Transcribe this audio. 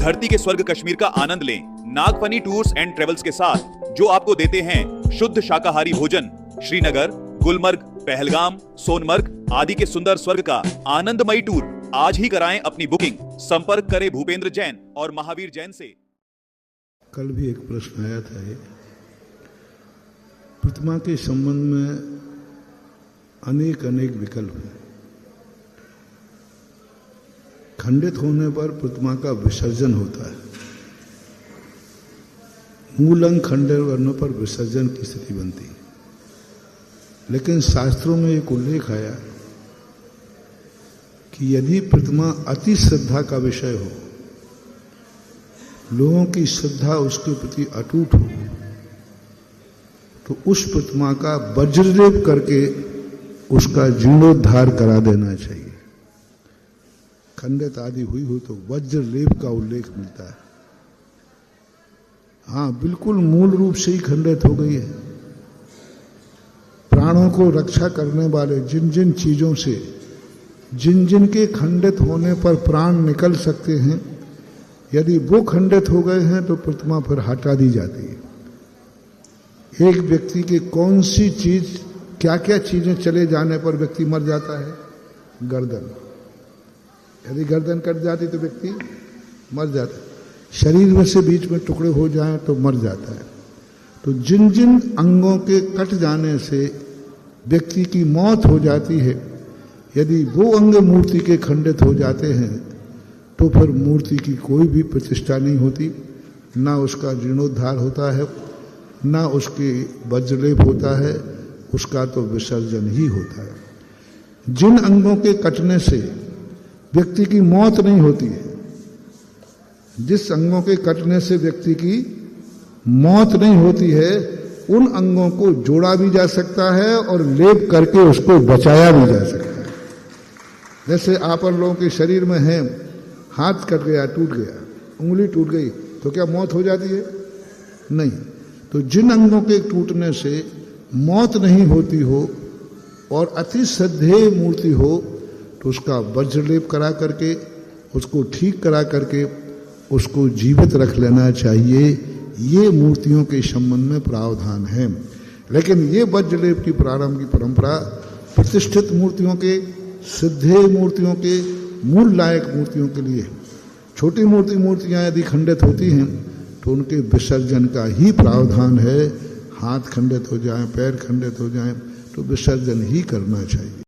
धरती के स्वर्ग कश्मीर का आनंद लें नागफनी टूर्स एंड ट्रेवल्स के साथ, जो आपको देते हैं शुद्ध शाकाहारी भोजन। श्रीनगर, गुलमर्ग, पहलगाम, सोनमर्ग आदि के सुंदर स्वर्ग का आनंदमयी टूर आज ही कराएं अपनी बुकिंग। संपर्क करें भूपेंद्र जैन और महावीर जैन से। कल भी एक प्रश्न आया था, ये प्रतिमा के संबंध में अनेक विकल्प हैं। खंडित होने पर प्रतिमा का विसर्जन होता है, मूल अंग खंडित होने पर विसर्जन की स्थिति बनती है। लेकिन शास्त्रों में एक उल्लेख आया कि यदि प्रतिमा अति श्रद्धा का विषय हो, लोगों की श्रद्धा उसके प्रति अटूट हो, तो उस प्रतिमा का वज्रलेप करके उसका जीर्णोद्धार करा देना चाहिए। खंडित आदि हुई हो तो वज्रलेप का उल्लेख मिलता है। हाँ, बिल्कुल मूल रूप से ही खंडित हो गई है। प्राणों को रक्षा करने वाले जिन जिन चीजों से जिन के खंडित होने पर प्राण निकल सकते हैं, यदि वो खंडित हो गए हैं तो प्रतिमा फिर हटा दी जाती है। एक व्यक्ति के कौन सी चीज, क्या क्या चीजें चले जाने पर व्यक्ति मर जाता है? गर्दन। यदि गर्दन कट जाती तो व्यक्ति मर जाता है। शरीर में से बीच में टुकड़े हो जाएं तो मर जाता है। तो जिन जिन अंगों के कट जाने से व्यक्ति की मौत हो जाती है, यदि वो अंग मूर्ति के खंडित हो जाते हैं तो फिर मूर्ति की कोई भी प्रतिष्ठा नहीं होती, ना उसका जीर्णोद्धार होता है, ना उसकी वज्रलेप होता है, उसका तो विसर्जन ही होता है। जिन अंगों के कटने से व्यक्ति की मौत नहीं होती है, जिस अंगों के कटने से व्यक्ति की मौत नहीं होती है, उन अंगों को जोड़ा भी जा सकता है और लेप करके उसको बचाया भी जा सकता है। जैसे आप लोगों के शरीर में है, हाथ कट गया, टूट गया, उंगली टूट गई, तो क्या मौत हो जाती है? नहीं। तो जिन अंगों के टूटने से मौत नहीं होती हो और अति श्रद्धेय मूर्ति हो, तो उसका वज्रलेप करा करके, उसको ठीक करा करके उसको जीवित रख लेना चाहिए। ये मूर्तियों के संबंध में प्रावधान है। लेकिन ये वज्रलेप की प्रारंभ की परंपरा प्रतिष्ठित मूर्तियों के, सिद्धेय मूर्तियों के, मूल लायक मूर्तियों के लिए। छोटी मूर्तियां यदि खंडित होती हैं तो उनके विसर्जन का ही प्रावधान है। हाथ खंडित हो जाए, पैर खंडित हो जाए तो विसर्जन ही करना चाहिए।